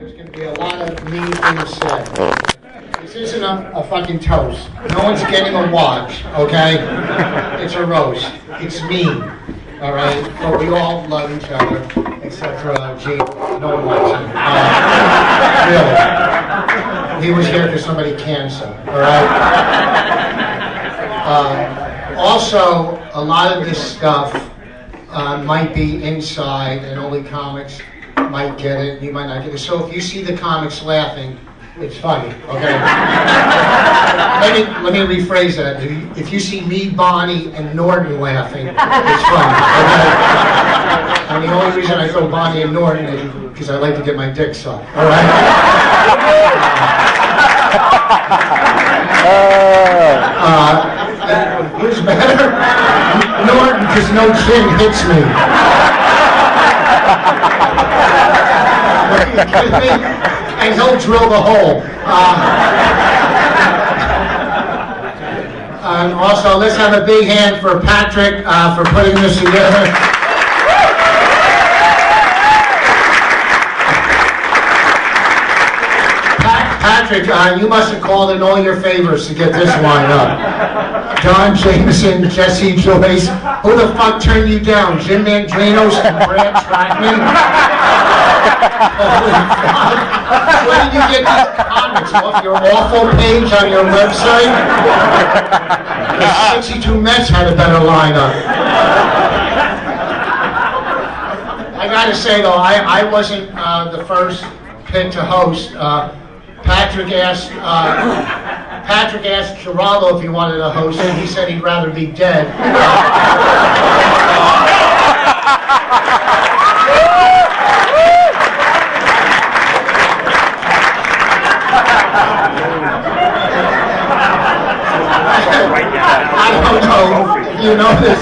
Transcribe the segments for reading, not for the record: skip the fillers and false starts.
There's going to be a lot of mean things said. This isn't a fucking toast. No one's getting a watch, okay? It's a roast. It's mean, all right? But we all love each other, except for Gene. No one likes him. Really. He was here because somebody canceled, all right? Also, a lot of this stuff might be inside, and only comics might get it. You might not get it. So if you see the comics laughing, it's funny, okay? let me rephrase that. If you see me, Bonnie, and Norton laughing, it's funny, okay? And the only reason I throw Bonnie and Norton is because I like to get my dick sucked, all right? Who's better? Norton, because no chin hits me. And he'll drill the hole. And also, let's have a big hand for Patrick for putting this together. Patrick, you must have called in all your favors to get this lined up. John Jameson, Jesse Joyce. Who the fuck turned you down? Jim Mandrinos and Brad Trackman? Holy fuck. Where did you get these comics? Off your awful page on your website? The 62 Mets had a better lineup. I gotta say though, I wasn't the first pick to host. Patrick asked Geraldo if he wanted to host, and he said he'd rather be dead. I don't know if you know this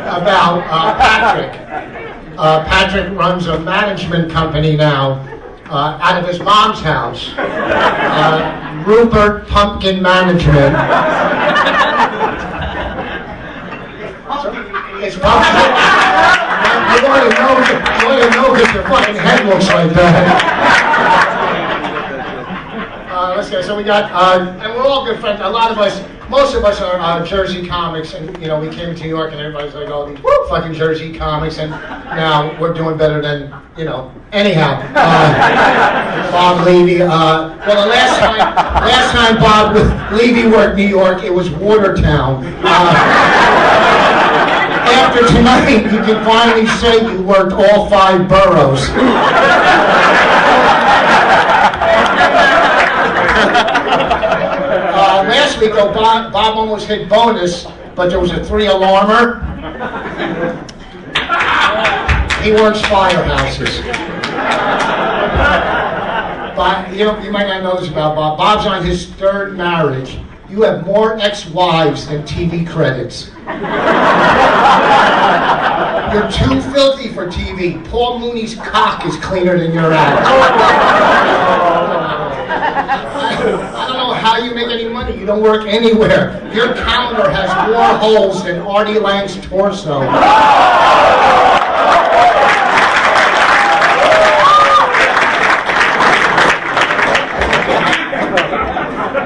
about Patrick. Patrick runs a management company now out of his mom's house. Rupert Pumpkin Management. It's pumpkin. You want to know because your fucking head looks like that. Let's go. So we got, and we're all good friends. A lot of us, most of us are Jersey comics, and you know we came to New York, and everybody's like, "Oh, these fucking Jersey comics," and now we're doing better than you know. Anyhow, Bob Levy. Well, the last time Bob Levy worked New York, it was Watertown. After tonight, you can finally say you worked all 5 boroughs. Last week, though, Bob almost hit bonus, but there was a 3-alarmer. He works firehouses. But, you might not know this about Bob. Bob's on his 3rd marriage. You have more ex-wives than TV credits. You're too filthy for TV. Paul Mooney's cock is cleaner than your ass. I don't know how you make any money. You don't work anywhere. Your calendar has more holes than Artie Lang's torso.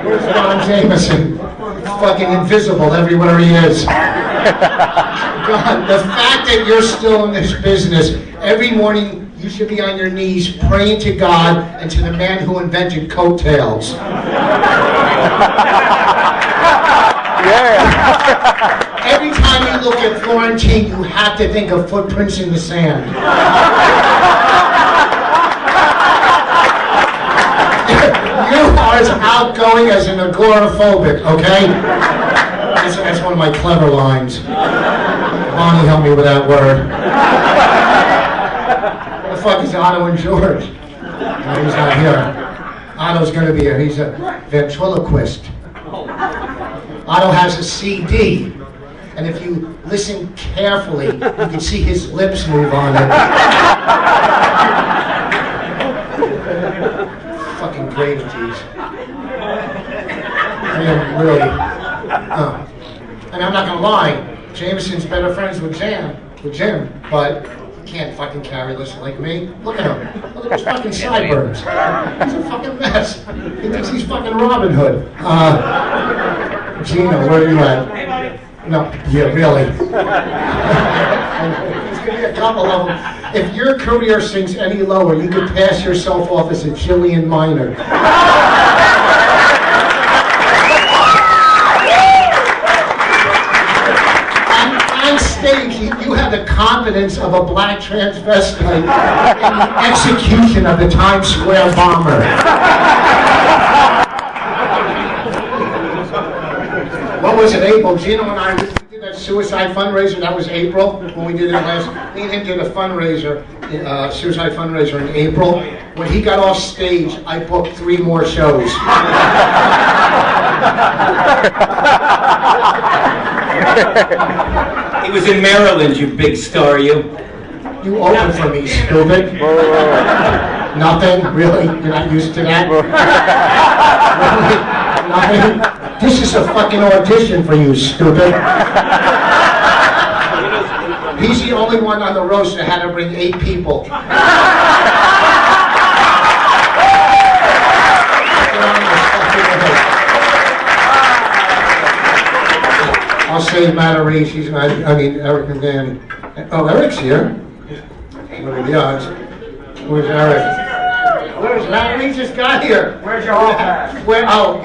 Where's John Jameson? Fucking invisible everywhere he is. God, the fact that you're still in this business, every morning you should be on your knees praying to God and to the man who invented coattails. Yeah. Every time you look at Florentine, you have to think of footprints in the sand. You are as outgoing as an agoraphobic, okay? That's one of my clever lines. Bonnie helped me with that word. Where the fuck is Otto and George? No, he's not here. Otto's going to be here. He's a ventriloquist. Otto has a CD, and if you listen carefully, you can see his lips move on it. Fucking great of these. Really. And I'm not gonna lie, Jameson's better friends with Jim, but he can't fucking carry this like me. Look at him. Look at those fucking sideburns. He's a fucking mess. He thinks he's fucking Robin Hood. Gino, where are you at? No, yeah, really. There's gonna be a couple of them. If your career sinks any lower, you could pass yourself off as a Jillian Minor. On stage, you have the confidence of a black transvestite in the execution of the Times Square bomber. What was it, April? Gino and I, we did that suicide fundraiser. That was April when we did it last. Me and him did a fundraiser, suicide fundraiser in April. When he got off stage, I booked 3 more shows. He was in Maryland, you big star, you. You opened for me, stupid. Nothing? Really? You're not used to that? Really? Nothing? This is a fucking audition for you, stupid. He's the only one on the roast that had to bring 8 people. I'll save Matarese. Eric and Danny. Oh, Eric's here. What are the odds? Where's Eric? Where's Matarese just got here? Where's your hall pass? Where? Oh,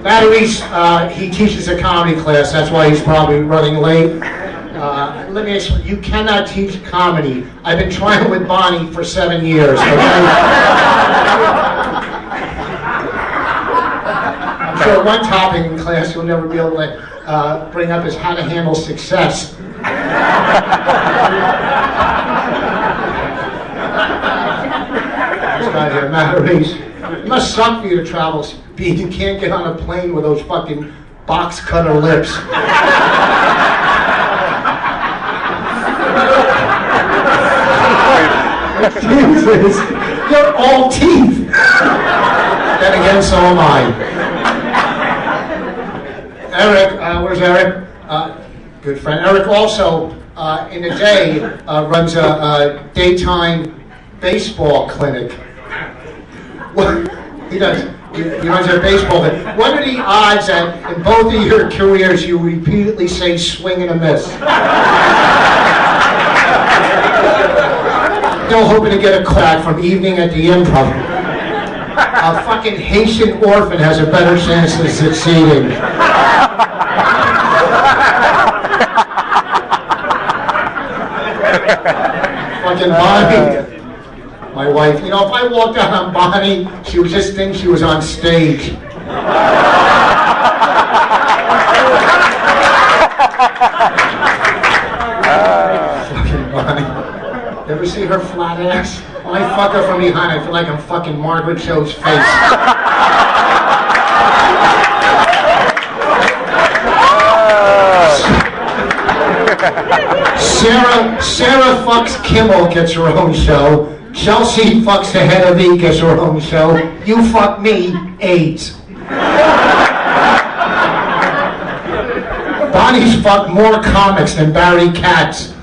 Matarese, he teaches a comedy class. That's why he's probably running late. Let me explain. You cannot teach comedy. I've been trying with Bonnie for 7 years. Okay? I'm sure one topic in class you'll never be able to bring up is how to handle success. This guy here, Matarese. It must suck for you to travel, speed. You can't get on a plane with those fucking box cutter lips. Jesus, you're all teeth. Then again, so am I. Eric, where's Eric? Good friend. Eric also, in the day, runs a daytime baseball clinic. What? He does. He runs a baseball clinic. What are the odds that in both of your careers you repeatedly say swing and a miss? Still hoping to get a call back from evening at the Improv. A fucking Haitian orphan has a better chance of succeeding. Fucking Bonnie, my wife. You know, if I walked out on Bonnie, she would just think she was on stage. Fucking Bonnie. You ever see her flat ass? When I fuck her from behind, I feel like I'm fucking Margaret Cho's face. Sarah fucks Kimmel, gets her own show. Chelsea fucks the head of E, gets her own show. You fuck me, AIDS. Bonnie's fucked more comics than Barry Katz.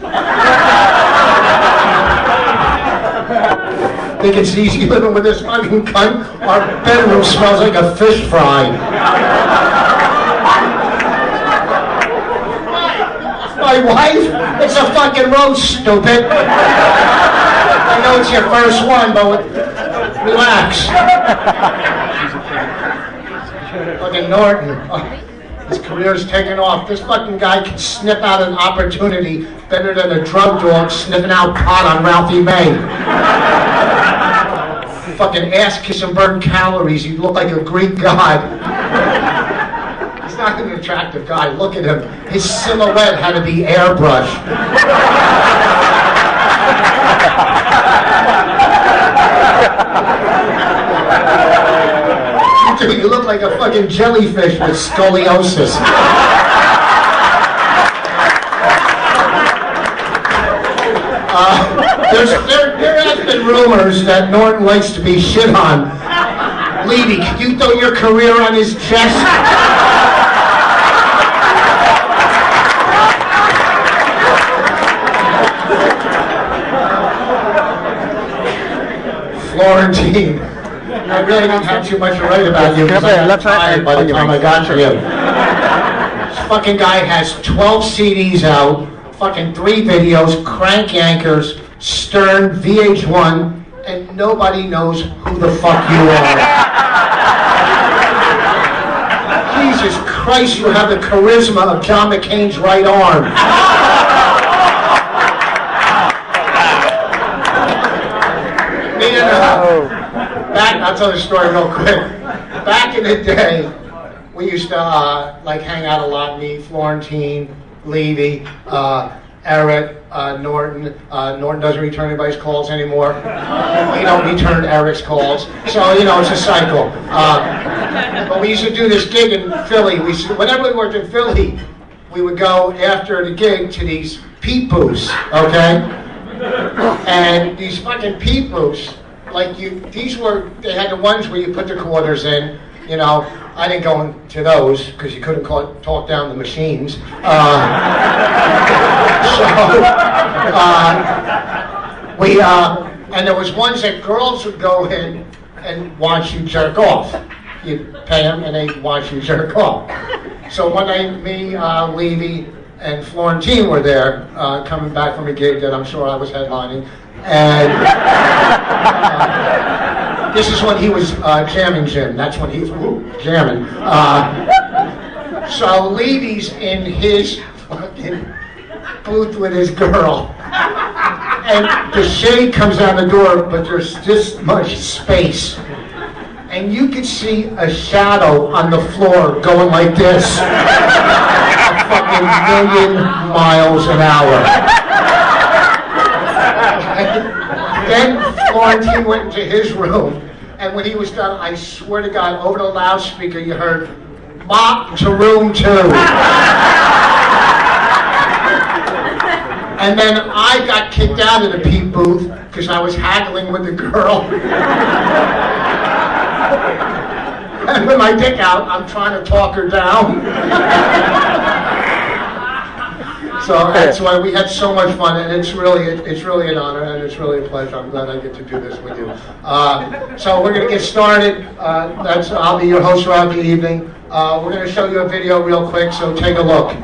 Think it's easy living with this fucking cunt? Our bedroom smells like a fish fry. My wife? It's a fucking roast, stupid. I know it's your first one, but relax. Fucking Norton. His career's taking off. This fucking guy can sniff out an opportunity better than a drug dog sniffing out pot on Ralphie May. Fucking ass kiss and burn calories. You look like a Greek god. He's not an attractive guy. Look at him. His silhouette had to be airbrushed. You look like a fucking jellyfish with scoliosis. There has been rumors that Norton likes to be shit on. Levy, can you throw your career on his chest? Florentine. I really didn't have too much to write about you because I got tired by the time I got to you. This fucking guy has 12 CDs out, fucking 3 videos, Crank Yankers, Stern, VH1, and nobody knows who the fuck you are. Jesus Christ, you have the charisma of John McCain's right arm. I'll tell the story real quick. Back in the day, we used to like hang out a lot. Me, Florentine, Levy, Eric, Norton. Norton doesn't return anybody's calls anymore. We don't return Eric's calls. So, you know, it's a cycle. But we used to do this gig in Philly. Whenever we worked in Philly, we would go after the gig to these peep booths, okay? And these fucking peep booths, like they had the ones where you put the quarters in, you know. I didn't go into those because you couldn't talk down the machines. And there was ones that girls would go in and watch you jerk off. You'd pay them and they'd watch you jerk off. So one night, me, Levy, and Florentine were there, coming back from a gig that I'm sure I was headlining. And this is when he was jamming Jim. That's when he was jamming. So Levy's in his fucking booth with his girl. And the shade comes down the door, but there's this much space. And you could see a shadow on the floor going like this. A fucking million miles an hour. Then Florentine went into his room, and when he was done, I swear to God, over the loudspeaker you heard, "Mop to room 2." And then I got kicked out of the peep booth because I was haggling with the girl. And with my dick out, I'm trying to talk her down. So that's why we had so much fun, and it's really an honor, and it's really a pleasure. I'm glad I get to do this with you. So we're going to get started. I'll be your host throughout the evening. We're going to show you a video real quick, so take a look.